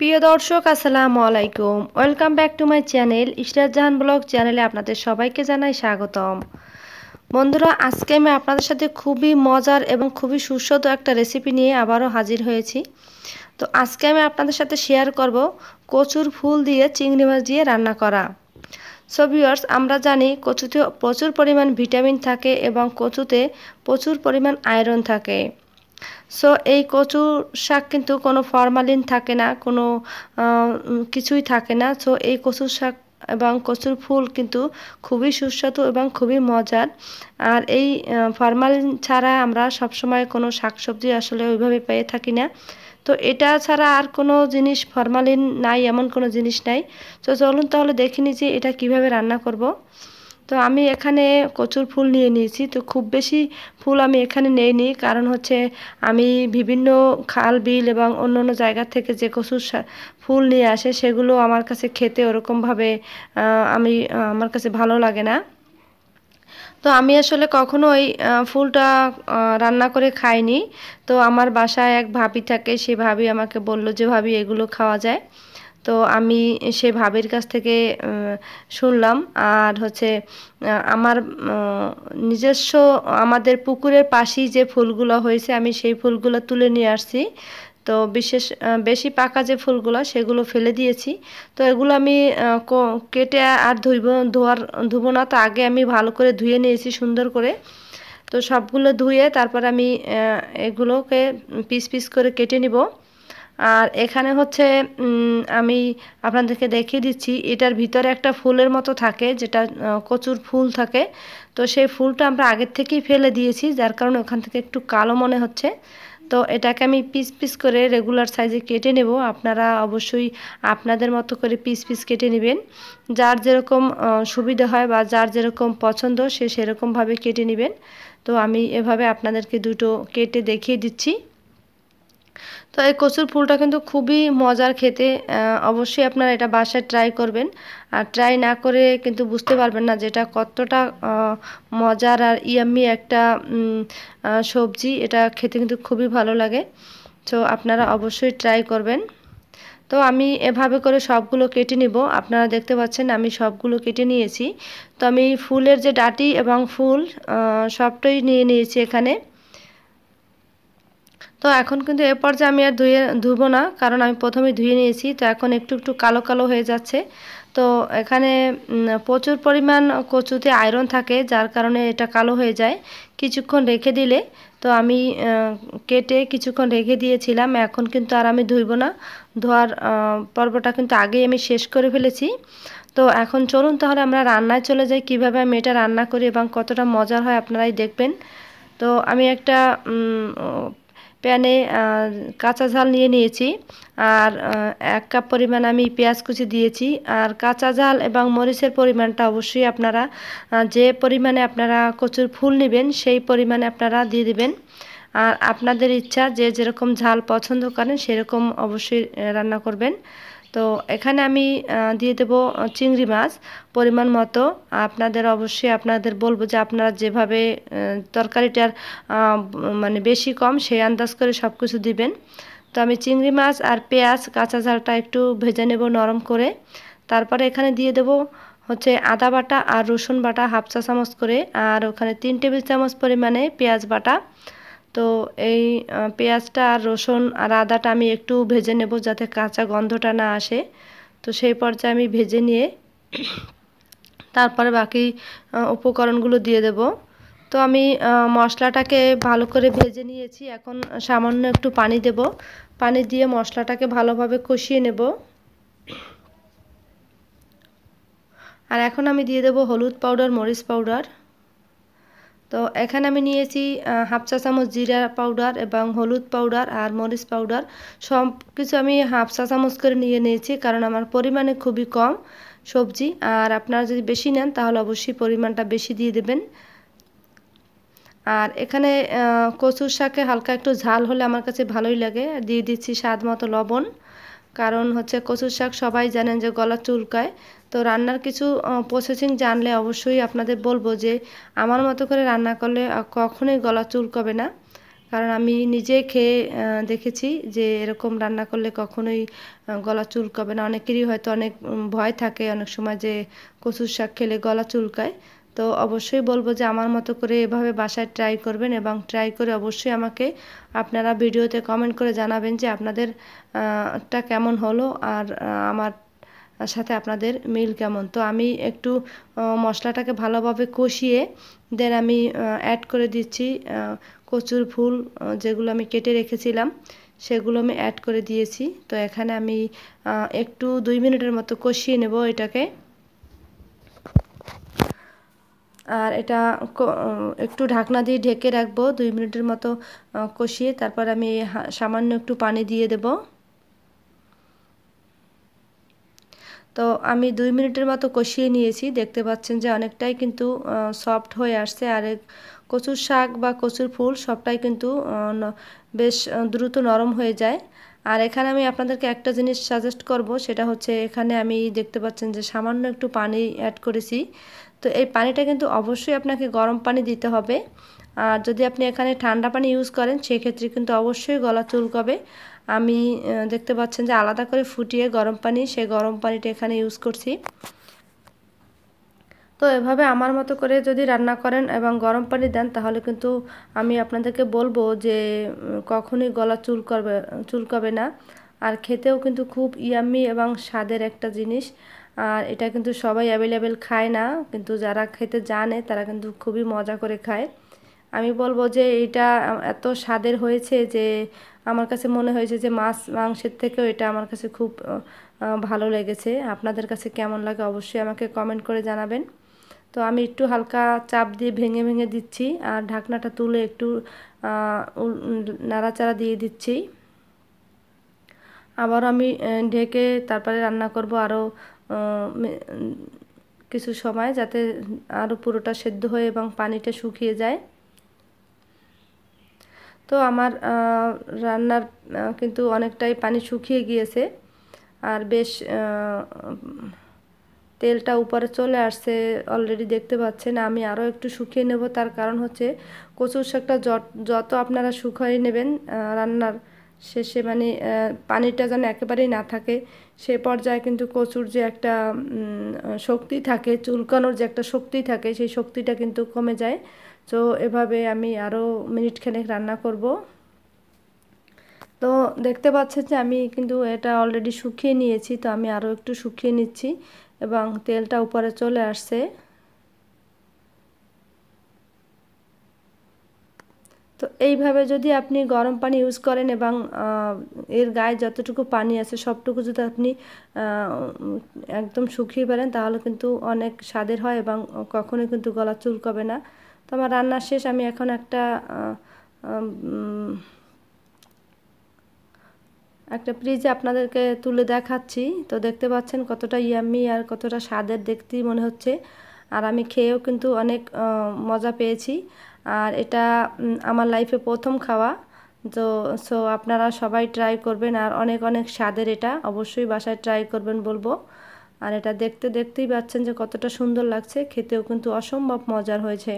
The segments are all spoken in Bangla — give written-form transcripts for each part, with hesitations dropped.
প্রিয় দর্শক আসসালামু আলাইকুম, welcome back to my channel Ishrat Jahan blog চ্যানেলে আপনাদের সবাইকে জানাই স্বাগতম। বন্ধুরা, আজকে আমি আপনাদের সাথে খুবই মজার এবং খুবই সুস্বাদু একটা রেসিপি নিয়ে আবারও হাজির হয়েছি। তো আজকে আমি আপনাদের সাথে শেয়ার করব কচুর ফুল দিয়ে চিংড়ি মাছ দিয়ে রান্না করা। সো ভিউয়ার্স, আমরা জানি কচুতে প্রচুর পরিমাণ ভিটামিন থাকে এবং কচুতে প্রচুর পরিমাণ আয়রন থাকে। সো এই কচু শাক কিন্তু কোনো ফরমালিন থাকে না, কোনো কিছুই থাকে না। সো এই কচু শাক এবং কচুর ফুল কিন্তু খুবই সুস্বাদু এবং খুবই মজার। আর এই ফরমালিন ছাড়া আমরা সবসময় কোনো শাকসবজি আসলে ওইভাবে পেয়ে থাকি না। তো এটা ছাড়া আর কোনো জিনিস ফরমালিন নাই, এমন কোনো জিনিস নাই। তো চলুন তাহলে দেখে নিই যে এটা কিভাবে রান্না করব। তো আমি এখানে কচুর ফুল নিয়ে নিয়েছি। তো খুব বেশি ফুল আমি এখানে নেইনি, কারণ হচ্ছে আমি বিভিন্ন খাল বিল এবং অন্য অন্য জায়গা থেকে যে কচুর ফুল নিয়ে আসে সেগুলো আমার কাছে খেতে ওরকমভাবে আমার কাছে ভালো লাগে না। তো আমি আসলে কখনো ওই ফুলটা রান্না করে খাইনি। তো আমার বাসায় এক ভাবি থাকে, সে ভাবি আমাকে বলল যে ভাবি এগুলো খাওয়া যায়। তো আমি সে ভাবির কাছ থেকে শুনলাম। আর হচ্ছে আমার নিজস্ব আমাদের পুকুরের পাশেই যে ফুলগুলো হয়েছে আমি সেই ফুলগুলো তুলে নিয়ে আসছি। তো বেশি পাকা যে ফুলগুলো সেগুলো ফেলে দিয়েছি। তো এগুলো আমি কেটে আর ধুবো না। তো আগে আমি ভালো করে ধুয়ে নিয়েছি সুন্দর করে। তো সবগুলো ধুয়ে তারপর আমি এগুলোকে পিস পিস করে কেটে নিব। আর এখানে হচ্ছে আমি আপনাদেরকে দেখিয়ে দিচ্ছি, এটার ভিতরে একটা ফুলের মতো থাকে, যেটা কচুর ফুল থাকে। তো সেই ফুলটা আমরা আগের থেকেই ফেলে দিয়েছি, যার কারণে ওখান থেকে একটু কালো মনে হচ্ছে। তো এটাকে আমি পিস পিস করে রেগুলার সাইজে কেটে নেব। আপনারা অবশ্যই আপনাদের মতো করে পিস পিস কেটে নেবেন। যার যেরকম সুবিধা হয় বা যার যেরকম পছন্দ সে সেরকমভাবে কেটে নেবেন। তো আমি এভাবে আপনাদেরকে দুটো কেটে দেখিয়ে দিচ্ছি। তো এই কচুর ফুলটা কিন্তু খুবই মজার খেতে। অবশ্যই আপনারা এটা বাসায় ট্রাই করবেন। আর ট্রাই না করে কিন্তু বুঝতে পারবেন না যে এটা কতটা মজার আর ইয়াম্মি একটা সবজি। এটা খেতে কিন্তু খুবই ভালো লাগে। তো আপনারা অবশ্যই ট্রাই করবেন। তো আমি এভাবে করে সবগুলো কেটে নিব। আপনারা দেখতে পাচ্ছেন আমি সবগুলো কেটে নিয়েছি। তো আমি ফুলের যে ডাঁটি এবং ফুল সবটাই নিয়ে নিয়েছি এখানে। তো এখন কিন্তু এ পর্যায়ে আমি আর ধুবো না, কারণ আমি প্রথমে ধুয়ে নিয়েছি। তো এখন একটু একটু কালো কালো হয়ে যাচ্ছে। তো এখানে প্রচুর পরিমাণ কচুতে আয়রন থাকে, যার কারণে এটা কালো হয়ে যায় কিছুক্ষণ রেখে দিলে। তো আমি কেটে কিছুক্ষণ রেখে দিয়েছিলাম। এখন কিন্তু আর আমি ধুইবো না। ধোয়ার পর্বটা কিন্তু আগেই আমি শেষ করে ফেলেছি। তো এখন চলুন তাহলে আমরা রান্নায় চলে যাই। কিভাবে আমি এটা রান্না করি এবং কতটা মজার হয় আপনারাই দেখবেন। তো আমি একটা প্যানে কাঁচা ঝাল নিয়ে নিয়েছি। আর 1 কাপ পরিমাণ আমি পেঁয়াজ কুচি দিয়েছি। আর কাঁচা ঝাল এবং মরিচের পরিমাণটা অবশ্যই আপনারা যে পরিমাণে আপনারা কচুর ফুল নেবেন সেই পরিমাণে আপনারা দিয়ে দেবেন। আর আপনাদের ইচ্ছা, যে যেরকম ঝাল পছন্দ করেন সেরকম অবশ্যই রান্না করবেন। তো এখানে আমি দিয়ে দেব চিংড়ি মাছ পরিমাণ মতো। আপনাদের অবশ্যই আপনাদের বলবো যে আপনারা যেভাবে তরকারিটার মানে বেশি কম সেই আন্দাজ করে সব কিছু দিবেন। তো আমি চিংড়ি মাছ আর পেঁয়াজ কাঁচা ঝালটা একটু ভেজে নেব নরম করে। তারপরে এখানে দিয়ে দেব হচ্ছে আদা বাটা আর রসুন বাটা 1/2 চা চামচ করে। আর ওখানে 3 টেবিল চামচ পরিমাণে পেঁয়াজ বাটা। তো এই পেঁয়াজটা আর রসুন আর আদাটা আমি একটু ভেজে নেব যাতে কাঁচা গন্ধটা না আসে। তো সেই পর্যায়ে আমি ভেজে নিয়ে তারপরে বাকি উপকরণগুলো দিয়ে দেব। তো আমি মশলাটাকে ভালো করে ভেজে নিয়েছি। এখন সামান্য একটু পানি দেব। পানি দিয়ে মশলাটাকে ভালোভাবে কষিয়ে নেব। আর এখন আমি দিয়ে দেব হলুদ পাউডার, মরিচ পাউডার। তো এখানে আমি নিয়েছি 1/2 চা চামচ জিরা পাউডার এবং হলুদ পাউডার আর মরিচ পাউডার। সব কিছু আমি 1/2 চা চামচ করে নিয়ে নিয়েছি, কারণ আমার পরিমাণে খুবই কম সবজি। আর আপনারা যদি বেশি নেন তাহলে অবশ্যই পরিমাণটা বেশি দিয়ে দেবেন। আর এখানে কচুর শাকে হালকা একটু ঝাল হলে আমার কাছে ভালোই লাগে। দিয়ে দিচ্ছি স্বাদ মতো লবণ, কারণ হচ্ছে কচুর শাক সবাই জানেন যে গলা চুলকায়। তো রান্নার কিছু প্রসেসিং জানলে অবশ্যই আপনাদের বলবো যে আমার মতো করে রান্না করলে কখনোই গলা চুলকাবে না। কারণ আমি নিজে খেয়ে দেখেছি যে এরকম রান্না করলে কখনোই গলা চুলকাবে না। অনেকেরই হয়তো অনেক ভয় থাকে অনেক সময় যে কচুর শাক খেলে গলা চুলকায়। তো অবশ্যই বলবো যে আমার মতো করে এভাবে বাসায় ট্রাই করবেন এবং ট্রাই করে অবশ্যই আমাকে আপনারা ভিডিওতে কমেন্ট করে জানাবেন যে আপনাদের টা কেমন হলো আর আমার সাথে আপনাদের মিল কেমন। তো আমি একটু মশলাটাকে ভালোভাবে কষিয়ে দেন আমি অ্যাড করে দিচ্ছি কচুর ফুল যেগুলো আমি কেটে রেখেছিলাম সেগুলো আমি অ্যাড করে দিয়েছি। তো এখানে আমি একটু 2 মিনিটের মতো কষিয়ে নেব এটাকে। আর এটা একটু ঢাকনা দিয়ে ঢেকে রাখবো 2 মিনিটের মতো কষিয়ে। তারপর আমি সামান্য একটু পানি দিয়ে দেব। তো আমি 2 মিনিটের মতো কষিয়ে নিয়েছি। দেখতে পাচ্ছেন যে অনেকটাই কিন্তু সফট হয়ে আসছে। আর কচুর শাক বা কচুর ফুল সবটাই কিন্তু বেশ দ্রুত নরম হয়ে যায়। আর এখানে আমি আপনাদেরকে একটা জিনিস সাজেস্ট করব, সেটা হচ্ছে এখানে আমি দেখতে পাচ্ছেন যে সামান্য একটু পানি অ্যাড করেছি। তো এই পানিটা কিন্তু অবশ্যই আপনাকে গরম পানি দিতে হবে। আর যদি আপনি এখানে ঠান্ডা পানি ইউজ করেন সেক্ষেত্রে কিন্তু অবশ্যই গলা চুলকাবে। আমি দেখতে পাচ্ছেন যে আলাদা করে ফুটিয়ে গরম পানি, সেই গরম পানিটা এখানে ইউজ করছি। তো এভাবে আমার মতো করে যদি রান্না করেন এবং গরম পানি দেন তাহলে কিন্তু আমি আপনাদেরকে বলবো যে কখনোই গলা চুলকাবে না। আর খেতেও কিন্তু খুব ইয়াম্মি এবং স্বাদের একটা জিনিস। আর এটা কিন্তু সবাই অ্যাভেলেবেল খায় না, কিন্তু যারা খেতে জানে তারা কিন্তু খুবই মজা করে খায়। আমি বলবো যে এটা এত স্বাদের হয়েছে যে আমার কাছে মনে হয়েছে যে মাছ মাংসের থেকেও এটা আমার কাছে খুব ভালো লেগেছে। আপনাদের কাছে কেমন লাগে অবশ্যই আমাকে কমেন্ট করে জানাবেন। তো আমি একটু হালকা চাপ দিয়ে ভেঙে ভেঙে দিচ্ছি আর ঢাকনাটা তুলে একটু নাড়াচাড়া দিয়ে দিচ্ছি। আবার আমি ঢেকে তারপরে রান্না করব আরও কিছু সময়, যাতে আরও পুরোটা সেদ্ধ হয়ে এবং পানিটা শুকিয়ে যায়। তো আমার রান্নার কিন্তু অনেকটাই পানি শুকিয়ে গিয়েছে আর বেশ তেলটা উপরে চলে আসছে অলরেডি দেখতে পাচ্ছেন। আমি আরও একটু শুকিয়ে নেব, তার কারণ হচ্ছে কচুর শাকটা যত আপনারা শুকিয়ে নেবেন রান্নার শেষে, মানে পানিটা যেন একেবারেই না থাকে, সে পর্যায়ে কিন্তু কচুর যে একটা শক্তি থাকে, চুলকানোর যে একটা শক্তি থাকে, সেই শক্তিটা কিন্তু কমে যায়। তো এভাবে আমি আরও মিনিট খানেক রান্না করব। তো দেখতে পাচ্ছেন যে আমি কিন্তু এটা অলরেডি শুকিয়ে নিয়েছি। তো আমি আরও একটু শুকিয়ে নিচ্ছি এবং তেলটা উপরে চলে আসছে। তো এইভাবে যদি আপনি গরম পানি ইউজ করেন এবং এর গায়ে যতটুকু পানি আছে সবটুকু যদি আপনি একদম শুকিয়ে ফেলেন তাহলে কিন্তু অনেক স্বাদের হয় এবং কখনোই কিন্তু গলা চুলকাবে না। তো আমার রান্না শেষ। আমি এখন একটা ফ্রিজে আপনাদেরকে তুলে দেখাচ্ছি। তো দেখতে পাচ্ছেন কতটা ইয়াম্মি আর কতটা স্বাদের দেখতেই মনে হচ্ছে। আর আমি খেয়েও কিন্তু অনেক মজা পেয়েছি। আর এটা আমার লাইফে প্রথম খাওয়া। তো আপনারা সবাই ট্রাই করবেন আর অনেক অনেক স্বাদের, এটা অবশ্যই বাসায় ট্রাই করবেন বলবো। আর এটা দেখতেই পাচ্ছেন যে কতটা সুন্দর লাগছে, খেতেও কিন্তু অসম্ভব মজার হয়েছে।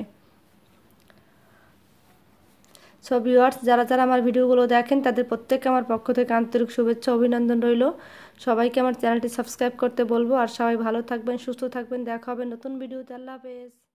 সো ভিউয়ার্স, যারা যারা আমার ভিডিওগুলো দেখেন তাদের প্রত্যেককে আমার পক্ষ থেকে আন্তরিক শুভেচ্ছা অভিনন্দন রইল। সবাইকে আমার চ্যানেলটি সাবস্ক্রাইব করতে বলবো। আর সবাই ভালো থাকবেন, সুস্থ থাকবেন। দেখা হবে নতুন ভিডিওতে। আল্লাহ হাফেজ।